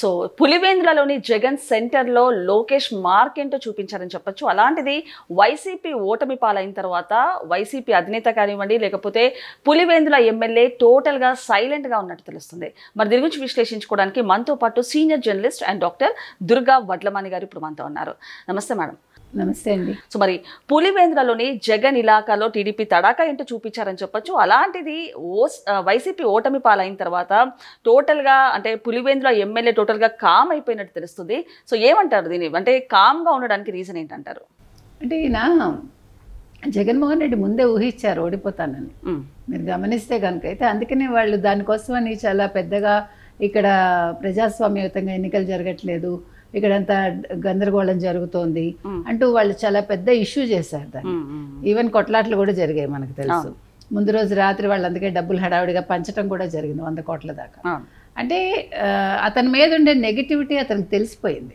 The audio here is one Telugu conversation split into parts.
సో పులివేంద్రలోని జగన్ సెంటర్లో లోకేష్ మార్క్ ఏంటో చూపించారని చెప్పొచ్చు. అలాంటిది వైసీపీ ఓటమి పాలైన తర్వాత వైసీపీ అధినేత కానివ్వండి, లేకపోతే పులివేంద్ర ఎమ్మెల్యే టోటల్గా సైలెంట్గా ఉన్నట్టు తెలుస్తుంది. మరి దీని గురించి విశ్లేషించుకోవడానికి మనతో పాటు senior journalist and doctor Durga Vadlamani గారు ఇప్పుడు మనతో ఉన్నారు. నమస్తే మేడం. నమస్తే అండి. సో మరి పులివేంద్రలోని జగన్ ఇలాకాలో టీడీపీ తడాకా ఏంటో చూపించారని చెప్పొచ్చు. అలాంటిది వైసీపీ ఓటమి పాలైన తర్వాత టోటల్గా అంటే పులివేంద్ర ఎమ్మెల్యే టోటల్గా కామ్ అయిపోయినట్టు తెలుస్తుంది. సో ఏమంటారు దీన్ని, అంటే కామ్గా ఉండడానికి రీజన్ ఏంటంటారు? అంటే ఈయన జగన్మోహన్ రెడ్డి ముందే ఊహించారు ఓడిపోతానని. మీరు గమనిస్తే కనుక అయితే అందుకనే వాళ్ళు దానికోసమని చాలా పెద్దగా ఇక్కడ ప్రజాస్వామ్యయుతంగా ఎన్నికలు జరగట్లేదు, ఇక్కడంతా గందరగోళం జరుగుతోంది అంటూ వాళ్ళు చాలా పెద్ద ఇష్యూ చేశారు దాన్ని. ఈవెన్ కొట్లాట్లు కూడా జరిగాయి మనకు తెలుసు. ముందు రోజు రాత్రి వాళ్ళు అందుకే డబ్బులు హడావుడిగా పంచడం కూడా జరిగింది 100 కోట్ల దాకా. అంటే అతని మీద ఉండే నెగిటివిటీ అతనికి తెలిసిపోయింది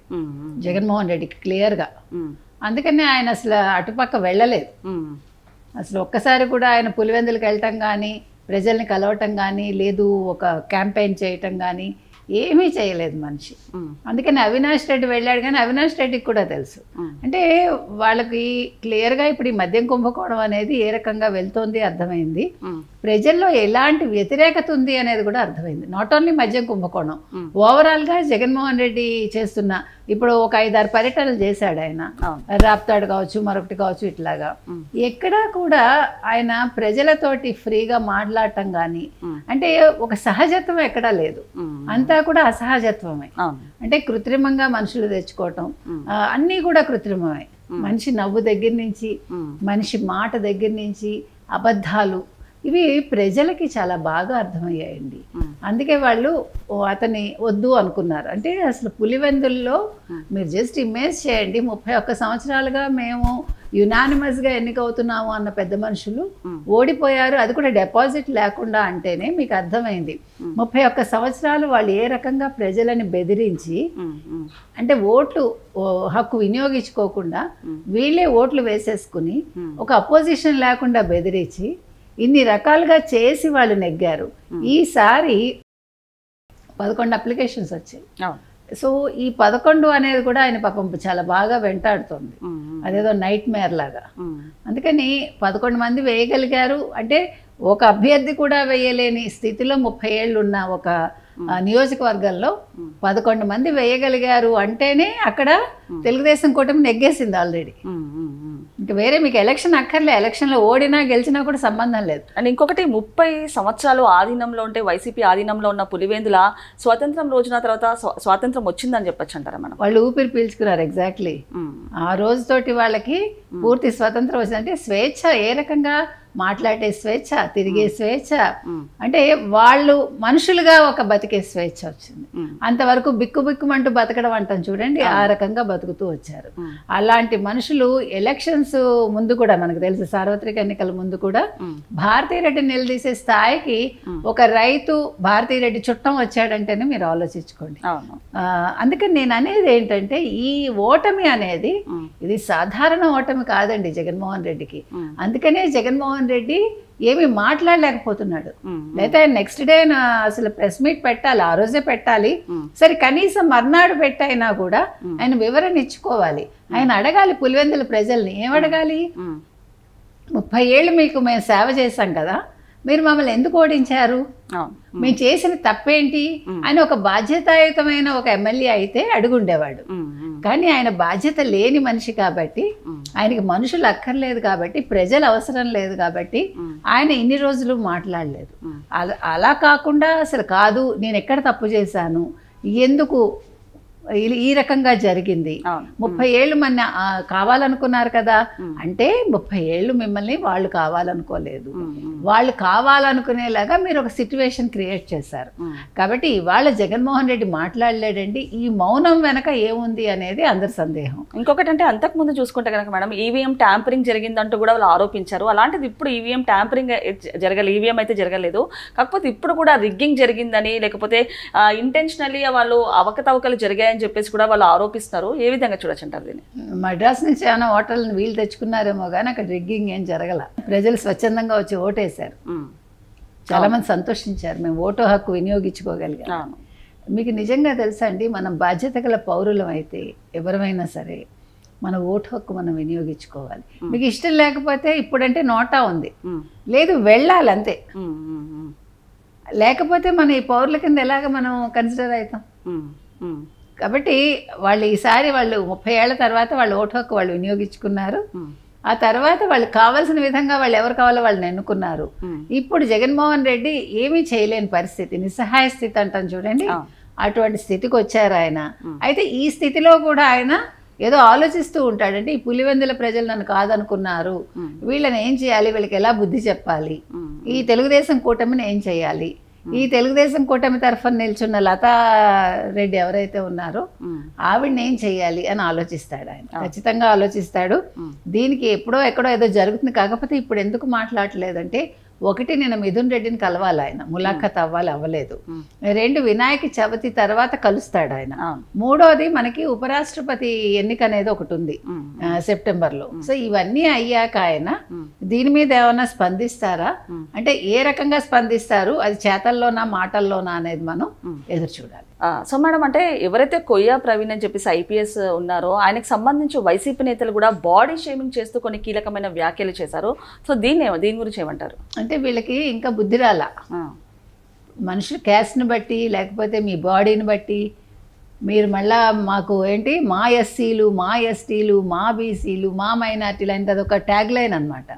జగన్మోహన్ రెడ్డికి క్లియర్గా. అందుకనే ఆయన అసలు అటుపక్క వెళ్ళలేదు. అసలు ఒక్కసారి కూడా ఆయన పులివెందులకు వెళ్ళటం కానీ, ప్రజల్ని కలవటం కానీ, లేదు ఒక క్యాంపెయిన్ చేయటం కానీ ఏమీ చేయలేదు మనిషి. అందుకని అవినాష్ రెడ్డి వెళ్ళాడు, కానీ అవినాష్ రెడ్డికి కూడా తెలుసు. అంటే వాళ్ళకి క్లియర్గా ఇప్పుడు ఈ మద్యం కుంభకోణం అనేది ఏ రకంగా వెళ్తోంది అర్థమైంది, ప్రజల్లో ఎలాంటి వ్యతిరేకత ఉంది అనేది కూడా అర్థమైంది. నాట్ ఓన్లీ మద్యం కుంభకోణం, ఓవరాల్గా జగన్మోహన్ రెడ్డి చేస్తున్న ఇప్పుడు ఒక 5-6 పర్యటనలు చేశాడు ఆయన. రాప్తాడు కావచ్చు, మరొకటి కావచ్చు, ఇట్లాగా ఎక్కడా కూడా ఆయన ప్రజలతోటి ఫ్రీగా మాట్లాడటం కానీ, అంటే ఒక సహజత్వం ఎక్కడా లేదు, అంతా కూడా అసహజత్వమే. అంటే కృత్రిమంగా మనుషులు తెచ్చుకోవటం అన్నీ కూడా కృత్రిమమే. మనిషి నవ్వు దగ్గర నుంచి, మనిషి మాట దగ్గర నుంచి, అబద్ధాలు, ఇవి ప్రజలకి చాలా బాగా అర్థమయ్యాయండి. అందుకే వాళ్ళు అతన్ని వద్దు అనుకున్నారు. అంటే అసలు పులివెందుల్లో మీరు జస్ట్ ఇమేజ్ చేయండి, 31 సంవత్సరాలుగా మేము యునానిమస్గా ఎన్నికవుతున్నాము అన్న పెద్ద మనుషులు ఓడిపోయారు, అది కూడా డిపాజిట్ లేకుండా. అంటేనే మీకు అర్థమైంది 31 సంవత్సరాలు వాళ్ళు ఏ రకంగా ప్రజలని బెదిరించి, అంటే ఓట్లు హక్కు వినియోగించుకోకుండా వీళ్ళే ఓట్లు వేసేసుకుని ఒక అపోజిషన్ లేకుండా బెదిరించి ఇన్ని రకాలుగా చేసి వాళ్ళు నెగ్గారు. ఈసారి 11 అప్లికేషన్స్ వచ్చాయి. సో ఈ 11 అనేది కూడా ఆయన పాపం చాలా బాగా వెంటాడుతుంది, అదేదో నైట్ మేర్ లాగా. అందుకని 11 మంది వేయగలిగారు. అంటే ఒక అభ్యర్థి కూడా వేయలేని స్థితిలో 30 ఏళ్ళు ఉన్న ఒక నియోజకవర్గంలో 11 మంది వేయగలిగారు అంటేనే అక్కడ తెలుగుదేశం కూటమి నెగ్గేసింది ఆల్రెడీ. ఇంకా వేరే మీకు ఎలక్షన్ అక్కర్లే, ఎలక్షన్లో ఓడినా గెలిచినా కూడా సంబంధం లేదు. అండ్ ఇంకొకటి 30 సంవత్సరాలు ఆధీనంలో ఉంటే వైసీపీ ఆధీనంలో ఉన్న పులివెందుల స్వాతంత్రం రోజున తర్వాత స్వాతంత్రం వచ్చిందని చెప్పొచ్చు అంటారా మనం? వాళ్ళు ఊపిరి పీల్చుకున్నారు. ఎగ్జాక్ట్లీ ఆ రోజుతోటి వాళ్ళకి పూర్తి స్వతంత్రం వచ్చిందంటే స్వేచ్ఛ, ఏ రకంగా మాట్లాడే స్వేచ్ఛ, తిరిగే స్వేచ్ఛ, అంటే వాళ్ళు మనుషులుగా ఒక బతికే స్వేచ్ఛ వచ్చింది. అంతవరకు బిక్కుబిక్కుమంటూ బతకడం అంటాం చూడండి, ఆ రకంగా బతుకుతూ వచ్చారు. అలాంటి మనుషులు ఎలక్షన్స్ ముందు కూడా మనకు తెలుసు, సార్వత్రిక ఎన్నికల ముందు కూడా భారతీరెడ్డి నిలదీసే స్థాయికి ఒక రైతు భారతీరెడ్డి చుట్టం వచ్చాడంటేనే మీరు ఆలోచించుకోండి. అందుకని నేను అనేది ఏంటంటే ఈ ఓటమి అనేది ఇది సాధారణ ఓటమి కాదండి జగన్మోహన్ రెడ్డికి. అందుకనే జగన్మోహన్ రెడ్డి ఏమి మాట్లాడలేకపోతున్నాడు. లేదా నెక్స్ట్ డే అసలు ప్రెస్ మీట్ పెట్టాలి, ఆ రోజే పెట్టాలి, సరే కనీసం మర్నాడు పెట్టైనా కూడా ఆయన వివరణ ఇచ్చుకోవాలి. ఆయన అడగాలి పులివెందుల ప్రజల్ని, ఏమడగాలి, 30 ఏళ్ళు మీకు మేము సేవ చేశాం కదా, మీరు మమ్మల్ని ఎందుకు ఓడించారు, మేము చేసిన తప్పేంటి అని ఒక బాధ్యతాయుతమైన ఒక ఎమ్మెల్యే అయితే అడుగుండేవాడు. కానీ ఆయన బాధ్యత లేని మనిషి కాబట్టి, ఆయనకి మనుషులు అక్కర్లేదు కాబట్టి, ప్రజలు అవసరం లేదు కాబట్టి ఆయన ఇన్ని రోజులు మాట్లాడలేదు. అలా కాకుండా అసలు కాదు, నేను ఎక్కడ తప్పు చేశాను, ఎందుకు ఈ రకంగా జరిగింది, 30 ఏళ్ళు మన కావాలనుకున్నారు కదా అంటే 30 ఏళ్ళు మిమ్మల్ని వాళ్ళు కావాలనుకోలేదు, వాళ్ళు కావాలనుకునేలాగా మీరు ఒక సిచ్యువేషన్ క్రియేట్ చేశారు. కాబట్టి ఇవాళ జగన్మోహన్ రెడ్డి మాట్లాడలేడండి. ఈ మౌనం వెనక ఏముంది అనేది అందరి సందేహం. ఇంకొకటి అంటే అంతకుముందు చూసుకుంటే కనుక మేడం ఈవీఎం ట్యాంపరింగ్ జరిగిందంటూ కూడా వాళ్ళు ఆరోపించారు. అలాంటిది ఇప్పుడు ఈవీఎం ట్యాంపరింగ్ ఈవీఎం అయితే జరగలేదు, కాకపోతే ఇప్పుడు కూడా రిగ్గింగ్ జరిగిందని, లేకపోతే ఇంటెన్షనల్లీ వాళ్ళు అవకతవకలు జరిగాయని చెప్పేసి కూడా వాళ్ళు ఆరోపిస్తారు. ఏ విధంగా చూడొచ్చంటారు దీన్ని? మద్రాస్ నుంచి ఏమైనా ఓటర్లను వీళ్ళు తెచ్చుకున్నారేమో కానీ అక్కడ రిగ్గింగ్ ఏం జరగల. ప్రజలు స్వచ్ఛందంగా వచ్చి ఓటేశారు, చాలా మంది సంతోషించారు, మేము ఓటు హక్కు వినియోగించుకోగలిగాం. మీకు నిజంగా తెలుసా అండి, మనం బాధ్యత గల పౌరులం అయితే ఎవరమైనా సరే మన ఓటు హక్కు మనం వినియోగించుకోవాలి. మీకు ఇష్టం లేకపోతే ఇప్పుడంటే నోటా ఉంది, లేదు వెళ్ళాలి అంతే. లేకపోతే మన ఈ పౌరుల కింద ఎలాగ మనం కన్సిడర్ అవుతాం? కాబట్టి వాళ్ళు ఈసారి వాళ్ళు 30 ఏళ్ల తర్వాత వాళ్ళు ఓటు హక్కు వాళ్ళు వినియోగించుకున్నారు. ఆ తర్వాత వాళ్ళు కావాల్సిన విధంగా వాళ్ళు ఎవరు కావాలో వాళ్ళని ఎన్నుకున్నారు. ఇప్పుడు జగన్మోహన్ రెడ్డి ఏమీ చేయలేని పరిస్థితి, నిస్సహాయ స్థితి అంటాం చూడండి, అటువంటి స్థితికి వచ్చారు ఆయన. అయితే ఈ స్థితిలో కూడా ఆయన ఏదో ఆలోచిస్తూ ఉంటాడంటే, ఈ పులివెందుల ప్రజలు నన్ను కాదనుకున్నారు, వీళ్ళని ఏం చేయాలి, వీళ్ళకి ఎలా బుద్ధి చెప్పాలి, ఈ తెలుగుదేశం కూటమిని ఏం చేయాలి, ఈ తెలుగుదేశం కూటమి తరఫున నిల్చున్న లతా రెడ్డి ఎవరైతే ఉన్నారో ఆవిడని ఏం చెయ్యాలి అని ఆలోచిస్తాడు ఆయన. ఖచ్చితంగా ఆలోచిస్తాడు. దీనికి ఎప్పుడో ఎక్కడో ఏదో జరుగుతుంది. కాకపోతే ఇప్పుడు ఎందుకు మాట్లాడలేదంటే, ఒకటి నేను మిథున్ రెడ్డిని కలవాలి, ఆయన ములాఖత్ అవ్వలేదు. 2 వినాయక చవితి తర్వాత కలుస్తాడు ఆయన. 3వది మనకి ఉపరాష్ట్రపతి ఎన్నిక అనేది ఒకటి ఉంది సెప్టెంబర్లో. సో ఇవన్నీ అయ్యాక ఆయన దీని మీద ఏమైనా స్పందిస్తారా అంటే ఏ రకంగా స్పందిస్తారు, అది చేతల్లోనా మాటల్లోనా అనేది మనం ఎదురు చూడాలి. సో మేడం, అంటే ఎవరైతే కొయ్య ప్రవీణ్ అని చెప్పేసి ఐపీఎస్ ఉన్నారో ఆయనకు సంబంధించి వైసీపీ నేతలు కూడా బాడీ షేమింగ్ చేస్తూ కొన్ని కీలకమైన వ్యాఖ్యలు చేశారు. సో దీని గురించి ఏమంటారు? అంటే వీళ్ళకి ఇంకా బుద్ధి రాలా. మనుషులు క్యాస్ట్ని బట్టి లేకపోతే మీ బాడీని బట్టి మీరు మళ్ళా మాకు ఏంటి మా ఎస్సీలు, మా ఎస్టీలు, మా బీసీలు, మా మైనార్టీలు అనేది అదొక ట్యాగ్ లైన్ అనమాట.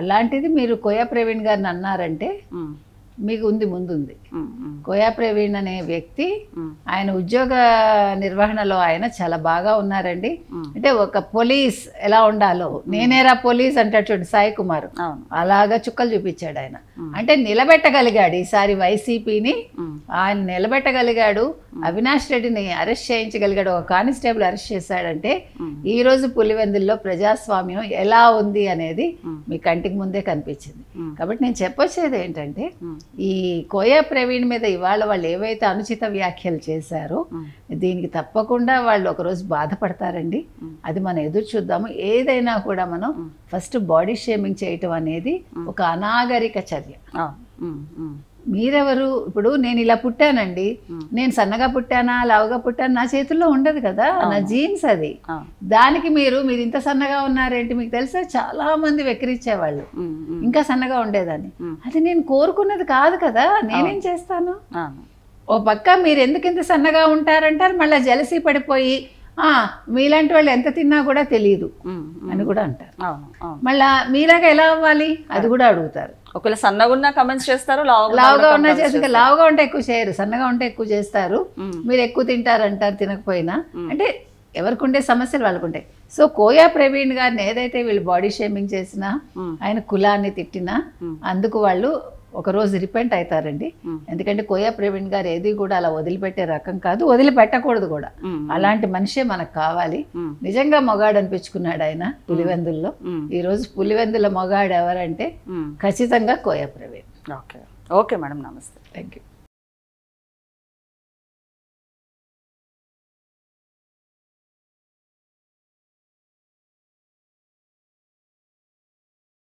అలాంటిది మీరు కొయ్య ప్రవీణ్ గారిని అన్నారంటే మీకు ముందుంది. కోయా ప్రవీణ్ అనే వ్యక్తి ఆయన ఉద్యోగ నిర్వహణలో ఆయన చాలా బాగా ఉన్నారండి. అంటే ఒక పోలీస్ ఎలా ఉండాలో, నేనేరా పోలీస్ అంటాడు చూడండి సాయి కుమార్, అలాగా చుక్కలు చూపించాడు ఆయన. అంటే నిలబెట్టగలిగాడు ఈసారి వైసీపీని, ఆయన నిలబెట్టగలిగాడు. అవినాష్ రెడ్డిని అరెస్ట్ చేయించగలిగాడు, ఒక కానిస్టేబుల్ అరెస్ట్ చేశాడంటే ఈ రోజు పులివెందుల్లో ప్రజాస్వామ్యం ఎలా ఉంది అనేది మీ కంటికి ముందే కనిపించింది. కాబట్టి నేను చెప్పొచ్చేది ఏంటంటే, ఈ కోయా ప్రవీణ్ మీద ఇవాళ వాళ్ళు ఏవైతే అనుచిత వ్యాఖ్యలు చేశారో దీనికి తప్పకుండా వాళ్ళు ఒకరోజు బాధపడతారండి. అది మనం ఎదురు చూద్దాము. ఏదైనా కూడా మనం ఫస్ట్ బాడీ షేమింగ్ చేయటం అనేది ఒక అనాగరిక చర్య. మీరెవరు? ఇప్పుడు నేను ఇలా పుట్టానండి, నేను సన్నగా పుట్టానా లావుగా పుట్టానా నా చేతుల్లో ఉండదు కదా, నా జీన్స్ అది. దానికి మీరు ఇంత సన్నగా ఉన్నారేంటి, మీకు తెలుసా చాలా మంది వెక్కిరించేవాళ్ళు ఇంకా సన్నగా ఉండేదాన్ని. అది నేను కోరుకున్నది కాదు కదా, నేనేం చేస్తాను? ఓ పక్క మీరు ఎందుకు ఇంత సన్నగా ఉంటారంటారు, మళ్ళీ జలసీ పడిపోయి మీలాంటి వాళ్ళు ఎంత తిన్నా కూడా తెలియదు అని కూడా అంటారు. మళ్ళా మీలాగా ఎలా అవ్వాలి అది కూడా అడుగుతారు. ఒకవేళ సన్నగా ఉన్నా కమెంట్స్ చేస్తారు, లావుగా ఉన్నా చేస్తారు. లావుగా ఉంటే ఎక్కువ చేయరు, సన్నగా ఉంటే ఎక్కువ చేస్తారు. మీరు ఎక్కువ తింటారంటారు తినకపోయినా. అంటే ఎవరికి ఉండే సమస్యలు వాళ్ళకు ఉంటాయి. సో కోయా ప్రవీణ్ గారిని ఏదైతే వీళ్ళు బాడీ షేమింగ్ చేసినా, ఆయన కులాన్ని తిట్టినా, అందుకు వాళ్ళు ఒకరోజు రిపెంట్ అవుతారండి. ఎందుకంటే కోయా ప్రవీణ్ గారు ఏది కూడా అలా వదిలిపెట్టే రకం కాదు, వదిలిపెట్టకూడదు కూడా. అలాంటి మనిషే మనకు కావాలి. నిజంగా మొగాడు అనిపించుకున్నాడు ఆయన పులివెందుల్లో. ఈ రోజు పులివెందుల మొగాడు ఎవరంటే ఖచ్చితంగా కోయా ప్రవీణ్. ఓకే మేడం, నమస్తే. Thank you.